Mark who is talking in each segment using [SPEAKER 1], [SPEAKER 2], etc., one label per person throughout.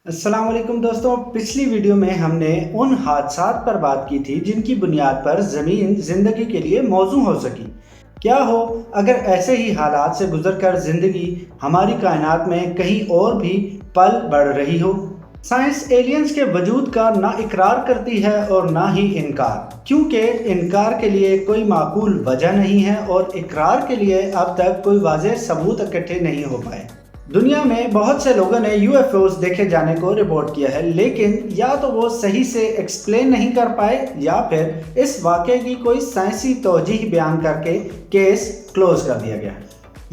[SPEAKER 1] अस्सलाम वालेकुम दोस्तों। पिछली वीडियो में हमने उन हादसात पर बात की थी जिनकी बुनियाद पर ज़मीन ज़िंदगी के लिए मौजू हो सकी। क्या हो अगर ऐसे ही हालात से गुजरकर ज़िंदगी हमारी कायनात में कहीं और भी पल बढ़ रही हो। साइंस एलियंस के वजूद का ना इकरार करती है और ना ही इनकार, क्योंकि इनकार के लिए कोई माकूल वजह नहीं है और इकरार के लिए अब तक कोई वाज़ेह सबूत इकट्ठे नहीं हो पाए। दुनिया में बहुत से लोगों ने यूएफओस देखे जाने को रिपोर्ट किया है, लेकिन या तो वो सही से एक्सप्लेन नहीं कर पाए या फिर इस वाक़े की कोई साइंसी तौजीह बयान करके केस क्लोज कर दिया गया।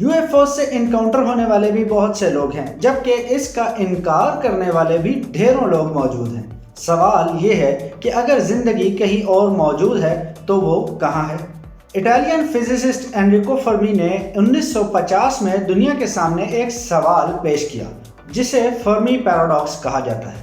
[SPEAKER 1] यूएफओस से इनकाउंटर होने वाले भी बहुत से लोग हैं, जबकि इसका इनकार करने वाले भी ढेरों लोग मौजूद हैं। सवाल ये है कि अगर ज़िंदगी कहीं और मौजूद है तो वो कहाँ है। इटालियन फिजिसिस्ट एनरिको फर्मी ने 1950 में दुनिया के सामने एक सवाल पेश किया जिसे फर्मी पैराडॉक्स कहा जाता है।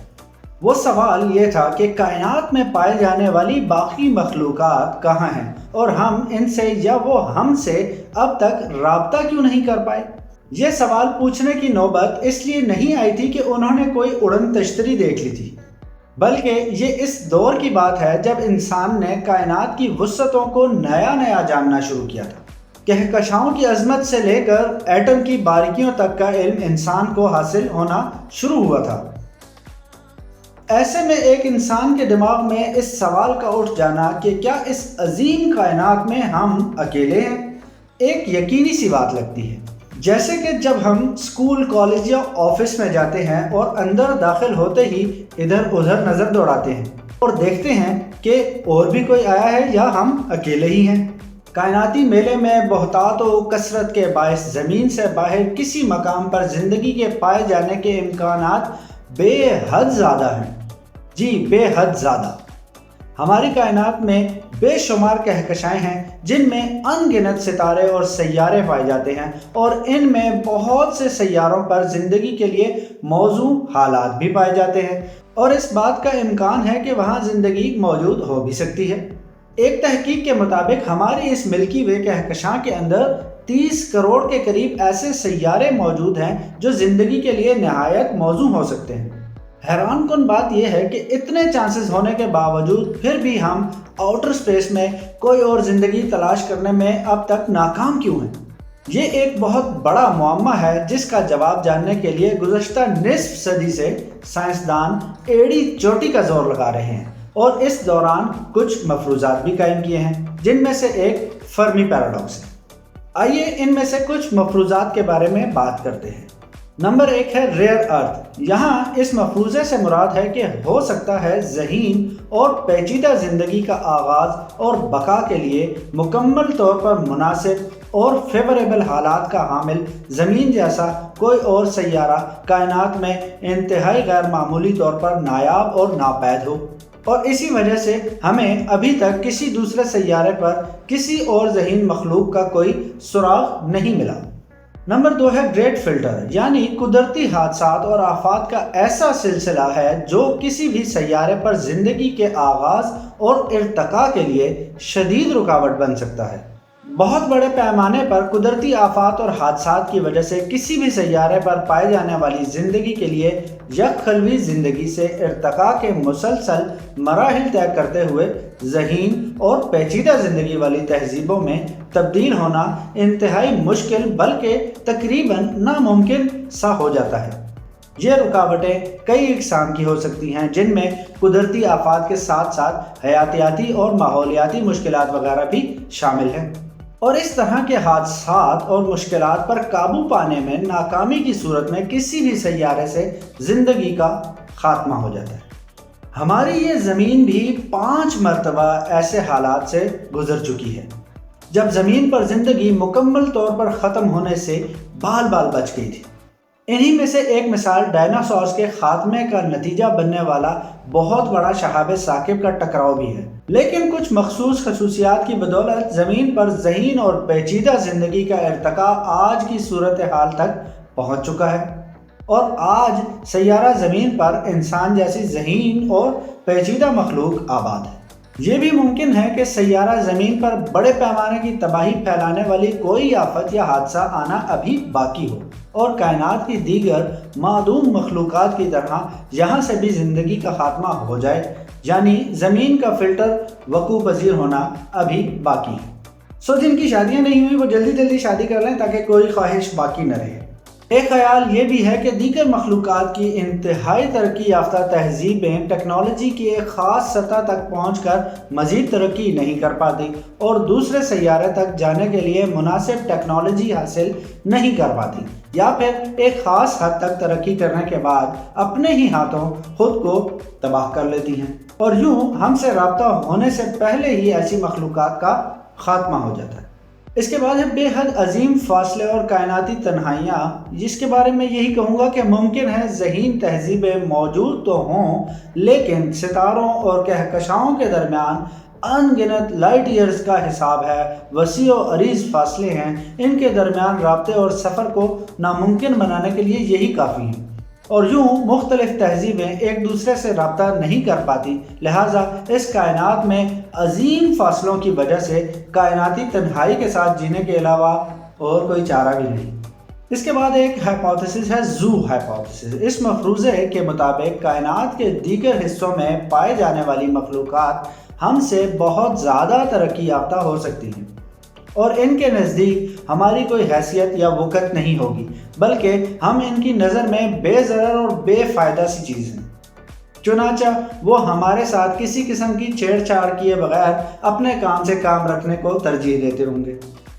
[SPEAKER 1] वो सवाल ये था कि कायनात में पाए जाने वाली बाकी मखलूक़ात कहाँ हैं और हम इनसे या वो हमसे अब तक राब्ता क्यों नहीं कर पाए। ये सवाल पूछने की नौबत इसलिए नहीं आई थी कि उन्होंने कोई उड़न तश्तरी देख ली थी, बल्कि ये इस दौर की बात है जब इंसान ने कायनात की वुसअतों को नया नया जानना शुरू किया था। कहकशाओं की अजमत से लेकर एटम की बारीकियों तक का इल्म इंसान को हासिल होना शुरू हुआ था। ऐसे में एक इंसान के दिमाग में इस सवाल का उठ जाना कि क्या इस अजीम कायनात में हम अकेले हैं, एक यकीनी सी बात लगती है। जैसे कि जब हम स्कूल, कॉलेज या ऑफिस में जाते हैं और अंदर दाखिल होते ही इधर उधर नज़र दौड़ाते हैं और देखते हैं कि और भी कोई आया है या हम अकेले ही हैं। कायनाती मेले में बहुतात व कसरत के बायस ज़मीन से बाहर किसी मकाम पर ज़िंदगी के पाए जाने के इम्कानात बेहद ज़्यादा हैं। जी, बेहद ज़्यादा। हमारी कायनात में बेशुमार कहकशाएं हैं जिनमें अनगिनत सितारे और सैयारे पाए जाते हैं और इनमें बहुत से सैयारों पर ज़िंदगी के लिए मौजू हालात भी पाए जाते हैं और इस बात का इम्कान है कि वहाँ ज़िंदगी मौजूद हो भी सकती है। एक तहकीक के मुताबिक हमारी इस मिल्की वे कहकशां के अंदर 30 करोड़ के करीब ऐसे सैयारे मौजूद हैं जो ज़िंदगी के लिए नहायत मौजू हो सकते हैं। हैरान कुन बात यह है कि इतने चांसेस होने के बावजूद फिर भी हम आउटर स्पेस में कोई और ज़िंदगी तलाश करने में अब तक नाकाम क्यों हैं। ये एक बहुत बड़ा मुअम्मा है जिसका जवाब जानने के लिए गुज़श्ता निस्फ सदी से साइंसदान एड़ी चोटी का जोर लगा रहे हैं और इस दौरान कुछ मफरूज़ात भी कायम किए हैं, जिनमें से एक फर्मी पैराडॉक्स है। आइए इनमें से कुछ मफरूज़ात के बारे में बात करते हैं। नंबर 1 है रेयर अर्थ। यहाँ इस मफरूज़े से मुराद है कि हो सकता है ज़हीन और पेचीदा ज़िंदगी का आगाज़ और बका के लिए मुकम्मल तौर पर मुनासिब और फेवरेबल हालात का हामिल ज़मीन जैसा कोई और सैयारा कायनात में इंतहाई गैर मामूली तौर पर नायाब और नापैद हो और इसी वजह से हमें अभी तक किसी दूसरे सैयारे पर किसी और ज़हीन मखलूक का कोई सुराग नहीं मिला। नंबर 2 है ग्रेट फिल्टर, यानी कुदरती हादसात और आफात का ऐसा सिलसिला है जो किसी भी सैयारे पर ज़िंदगी के आगाज़ और इर्तका के लिए शदीद रुकावट बन सकता है। बहुत बड़े पैमाने पर कुदरती आफात और हादसात की वजह से किसी भी सैयारे पर पाए जाने वाली ज़िंदगी के लिए यकखलवी ज़िंदगी से इर्तका के मुसलसल मराहिल तय करते हुए ज़हीन और पेचीदा ज़िंदगी वाली तहजीबों में तब्दील होना इंतहाई मुश्किल बल्कि तकरीबन नामुमकिन सा हो जाता है। ये रुकावटें कई इकसाम की हो सकती हैं, जिनमें कुदरती आफात के साथ साथ हयातियाती और माहौलियाती मुश्किलात वगैरह भी शामिल हैं और इस तरह के हादसात और मुश्किलात पर काबू पाने में नाकामी की सूरत में किसी भी सैयारे से ज़िंदगी का खात्मा हो जाता है। हमारी ये ज़मीन भी 5 मरतबा ऐसे हालात से गुजर चुकी है जब ज़मीन पर ज़िंदगी मुकम्मल तौर पर ख़त्म होने से बाल बाल बच गई थी। इन्हीं में से एक मिसाल डायनासोर्स के खात्मे का नतीजा बनने वाला बहुत बड़ा शहाब साकिब का टकराव भी है, लेकिन कुछ मखसूस खसूसियात की बदौलत ज़मीन पर ज़हीन और पेचीदा ज़िंदगी का इर्तका आज की सूरत हाल तक पहुँच चुका है और आज सैयारा ज़मीन पर इंसान जैसी ज़हीन और पेचीदा मखलूक आबाद है। ये भी मुमकिन है कि सैयारा ज़मीन पर बड़े पैमाने की तबाही फैलाने वाली कोई आफत या हादसा आना अभी बाकी हो। اور کائنات کی دیگر معدوم مخلوقات کی طرح یہاں سے بھی زندگی کا خاتمہ ہو جائے، یعنی زمین کا فلٹر وقوع پذیر ہونا ابھی باقی ہے۔ جن کی شادیاں نہیں ہوئی وہ جلدی جلدی شادی کر لیں تاکہ کوئی خواہش باقی نہ رہے۔ ایک خیال یہ بھی ہے کہ دیگر مخلوقات کی انتہائی ترقی یافتہ تہذیبیں ٹیکنالوجی کی ایک خاص سطح تک پہنچ کر مزید ترقی نہیں کر پاتی اور دوسرے سیارے تک جانے کے لیے مناسب ٹیکنالوجی حاصل نہیں کر پاتی، یا پھر ایک خاص حد تک ترقی کرنے کے بعد اپنے ہی ہاتھوں خود کو تباہ کر لیتی ہیں، اور یوں ہم سے رابطہ ہونے سے پہلے ہی ایسی مخلوقات کا خاتمہ ہو جاتا ہے۔ اس کے بعد ہے بے حد عظیم فاصلے اور کائناتی تنہائیاں، جس کے بارے میں یہی کہوں گا کہ ممکن ہے ذہین تہذیبیں موجود تو ہوں، لیکن ستاروں اور کہکشاؤں کے درمیان ان گنت لائٹ ایئرز کا حساب ہے، وسیع و عریض فاصلے ہیں، ان کے درمیان رابطے اور سفر کو ناممکن بنانے کے لیے یہی کافی ہیں، اور یوں مختلف تہذیبیں ایک دوسرے سے رابطہ نہیں کر پاتی، لہٰذا اس کائنات میں عظیم فاصلوں کی وجہ سے کائناتی تنہائی کے ساتھ جینے کے علاوہ اور کوئی چارہ بھی نہیں۔ اس کے بعد ایک ہائپوتھیسس ہے زو ہائپوتھیسس۔ اس مفروضے کے مطابق کائنات کے دیگر حصوں میں پائے جانے والی مخلوقات ہم سے بہت زیادہ ترقی یافتہ ہو سکتی ہیں، اور ان کے نزدیک ہماری کوئی حیثیت یا وقت نہیں ہوگی، بلکہ ہم ان کی نظر میں بے ضرر اور بے فائدہ سی چیز ہیں، چنانچہ وہ ہمارے ساتھ کسی قسم کی چھیڑ چھاڑ کیے بغیر اپنے کام سے کام رکھنے کو ترجیح دیتے ہوں گے،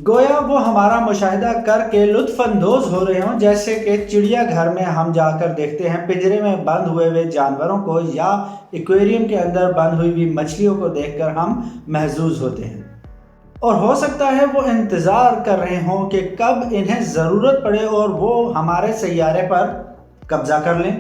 [SPEAKER 1] گویا وہ ہمارا مشاہدہ کر کے لطف اندوز ہو رہے ہوں، جیسے کہ چڑیا گھر میں ہم جا کر دیکھتے ہیں پنجرے میں بند ہوئے جانوروں کو یا ایکویریم کے اندر بند ہوئی مچھلیوں کو دیکھ کر ہم محظوظ ہوتے ہیں، اور ہو سکتا ہے وہ انتظار کر رہے ہوں کہ کب انہیں ضرورت پڑے اور وہ ہمارے سیارے پر قبضہ کر لیں۔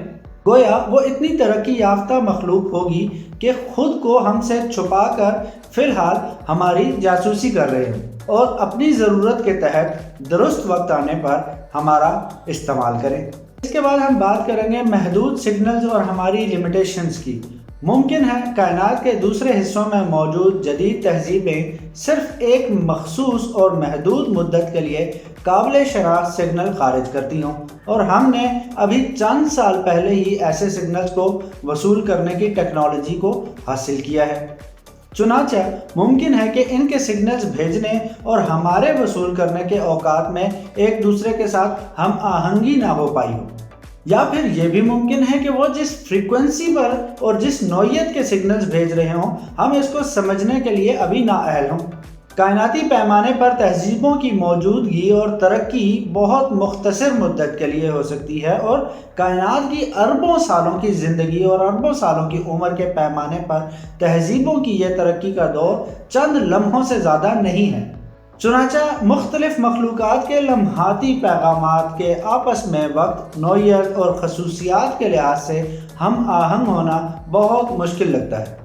[SPEAKER 1] گویا وہ اتنی ترقی یافتہ مخلوق ہوگی کہ خود کو ہم سے چھپا کر فی الحال ہماری جاسوسی کر رہے ہوں اور اپنی ضرورت کے تحت درست وقت آنے پر ہمارا استعمال کریں۔ اس کے بعد ہم بات کریں گے محدود سگنلز اور ہماری لیمیٹیشنز کی۔ ممکن ہے کائنات کے دوسرے حصوں میں موجود جدید تہذیبیں صرف ایک مخصوص اور محدود مدت کے لیے قابل شناخت سگنل خارج کرتی ہوں، اور ہم نے ابھی چند سال پہلے ہی ایسے سگنلز کو وصول کرنے کی ٹیکنالوجی کو حاصل کیا ہے۔ چنانچہ ممکن ہے کہ ان کے سگنلز بھیجنے اور ہمارے وصول کرنے کے اوقات میں ایک دوسرے کے ساتھ ہم آہنگی نہ ہو پائی ہو، یا پھر یہ بھی ممکن ہے کہ وہ جس فریکوینسی پر اور جس نوعیت کے سگنلز بھیج رہے ہوں ہم اس کو سمجھنے کے لیے ابھی نااہل ہوں۔ کائناتی پیمانے پر تہذیبوں کی موجودگی اور ترقی بہت مختصر مدت کے لیے ہو سکتی ہے، اور کائنات کی اربوں سالوں کی زندگی اور اربوں سالوں کی عمر کے پیمانے پر تہذیبوں کی یہ ترقی کا دور چند لمحوں سے زیادہ نہیں ہے۔ چنانچہ مختلف مخلوقات کے لمحاتی پیغامات کے آپس میں وقت، نوعیت اور خصوصیات کے لحاظ سے ہم آہنگ ہونا بہت مشکل لگتا ہے۔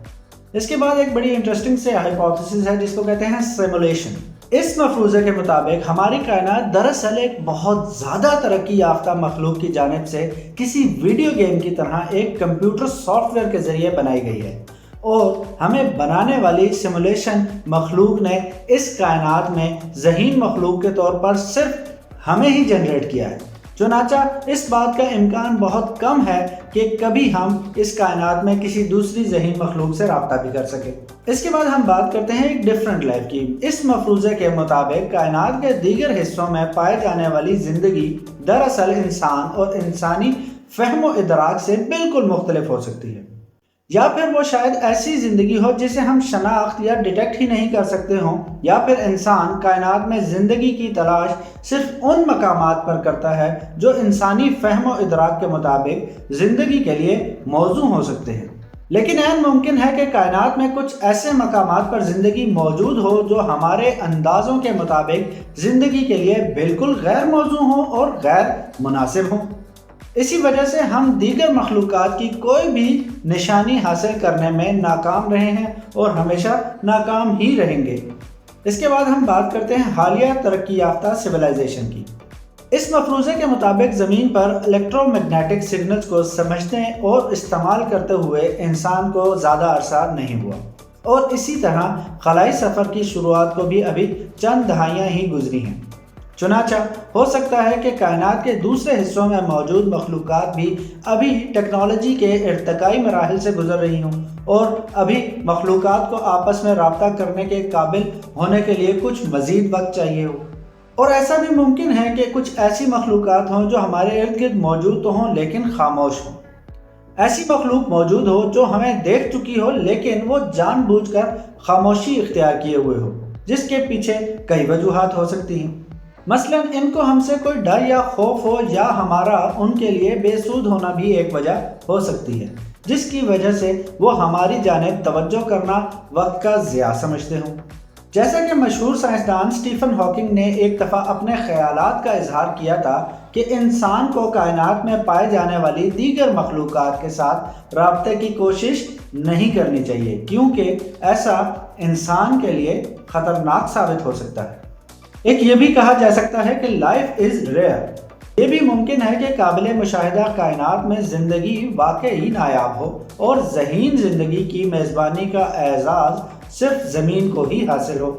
[SPEAKER 1] اس کے بعد ایک بڑی انٹرسٹنگ سے ہائپوتھیسس ہے جس کو کہتے ہیں سیمولیشن۔ اس مفروضے کے مطابق ہماری کائنات دراصل ایک بہت زیادہ ترقی یافتہ مخلوق کی جانب سے کسی ویڈیو گیم کی طرح ایک کمپیوٹر سافٹ ویئر کے ذریعے بنائی گئی ہے، اور ہمیں بنانے والی سیمولیشن مخلوق نے اس کائنات میں ذہین مخلوق کے طور پر صرف ہمیں ہی جنریٹ کیا ہے، چنانچہ اس بات کا امکان بہت کم ہے کہ کبھی ہم اس کائنات میں کسی دوسری ذہین مخلوق سے رابطہ بھی کر سکیں۔ اس کے بعد ہم بات کرتے ہیں ایک ڈیفرنٹ لائف کی۔ اس مفروضے کے مطابق کائنات کے دیگر حصوں میں پائے جانے والی زندگی دراصل انسان اور انسانی فہم و ادراک سے بالکل مختلف ہو سکتی ہے، یا پھر وہ شاید ایسی زندگی ہو جسے ہم شناخت یا ڈیٹیکٹ ہی نہیں کر سکتے ہوں، یا پھر انسان کائنات میں زندگی کی تلاش صرف ان مقامات پر کرتا ہے جو انسانی فہم و ادراک کے مطابق زندگی کے لیے موزوں ہو سکتے ہیں۔ لیکن عین ممکن ہے کہ کائنات میں کچھ ایسے مقامات پر زندگی موجود ہو جو ہمارے اندازوں کے مطابق زندگی کے لیے بالکل غیر موزوں ہوں اور غیر مناسب ہوں۔ اسی وجہ سے ہم دیگر مخلوقات کی کوئی بھی نشانی حاصل کرنے میں ناکام رہے ہیں اور ہمیشہ ناکام ہی رہیں گے۔ اس کے بعد ہم بات کرتے ہیں حالیہ ترقی یافتہ سویلائزیشن کی۔ اس مفروضے کے مطابق زمین پر الیکٹرو میگنیٹک سگنلز کو سمجھنے اور استعمال کرتے ہوئے انسان کو زیادہ عرصہ نہیں ہوا، اور اسی طرح خلائی سفر کی شروعات کو بھی ابھی چند دہائیاں ہی گزری ہیں۔ चुनाचा हो सकता है कि कायनात के दूसरे हिस्सों में मौजूद मखलूक़ात भी अभी टेक्नोलॉजी के इर्तिकाई मराहिल से गुजर रही हों और अभी मखलूक़ात को आपस में राब्ता करने के काबिल होने के लिए कुछ मज़ीद वक्त चाहिए हो। और ऐसा भी मुमकिन है कि कुछ ऐसी मखलूक़ात हों जो हमारे इर्द गिर्द मौजूद तो हों लेकिन खामोश हों। ऐसी मखलूक मौजूद हो जो हमें देख चुकी हो लेकिन वो जानबूझकर खामोशी इख्तियार किए हुए हो, जिसके पीछे कई वजूहात हो सकती हैं। मसलन इनको हमसे कोई डर या खौफ हो या हमारा उनके लिए बेसूद होना भी एक वजह हो सकती है, जिसकी वजह से वो हमारी जानिब तवज्जो करना वक्त का ज़िया समझते हों। जैसा कि मशहूर साइंसदान स्टीफन हॉकिंग ने एक दफ़ा अपने ख़यालात का इजहार किया था कि इंसान को कायनात में पाए जाने वाली दीगर मखलूक़ात के साथ राब्ते की कोशिश नहीं करनी चाहिए, क्योंकि ऐसा इंसान के लिए ख़तरनाक साबित हो सकता है। एक ये भी कहा जा सकता है कि लाइफ इज़ रेयर। ये भी मुमकिन है कि काबिल मुशाहिदा कायनात में ज़िंदगी वाकई नायाब हो और ज़हीन ज़िंदगी की मेज़बानी का एजाज़ सिर्फ ज़मीन को ही हासिल हो।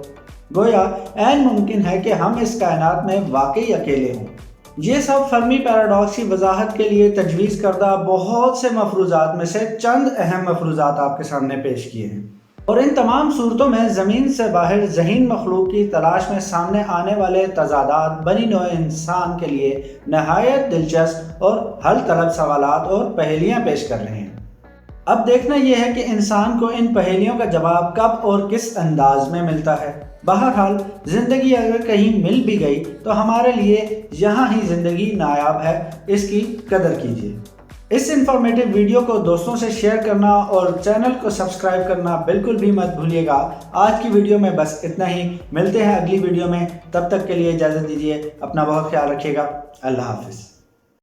[SPEAKER 1] गोया ऐन मुमकिन है कि हम इस कायनात में वाकई अकेले हों। ये सब फर्मी पैराडॉक्स की वजाहत के लिए तजवीज़ करदा बहुत से मफरूज़ात में से चंद अहम मफरूज़ात आपके सामने पेश किए हैं, और इन तमाम सूरतों में ज़मीन से बाहर ज़हीन मखलूक की तलाश में सामने आने वाले तज़ादात बनी नौ इंसान के लिए नहायत दिलचस्प और हल तलब सवालात और पहेलियाँ पेश कर रहे हैं। अब देखना यह है कि इंसान को इन पहेलियों का जवाब कब और किस अंदाज में मिलता है। बहरहाल ज़िंदगी अगर कहीं मिल भी गई तो हमारे लिए यहाँ ही ज़िंदगी नायाब है, इसकी कदर कीजिए। इस इंफॉर्मेटिव वीडियो को दोस्तों से शेयर करना और चैनल को सब्सक्राइब करना बिल्कुल भी मत भूलिएगा। आज की वीडियो में बस इतना ही। मिलते हैं अगली वीडियो में, तब तक के लिए इजाज़त दीजिए। अपना बहुत ख्याल रखिएगा। अल्लाह हाफिज़।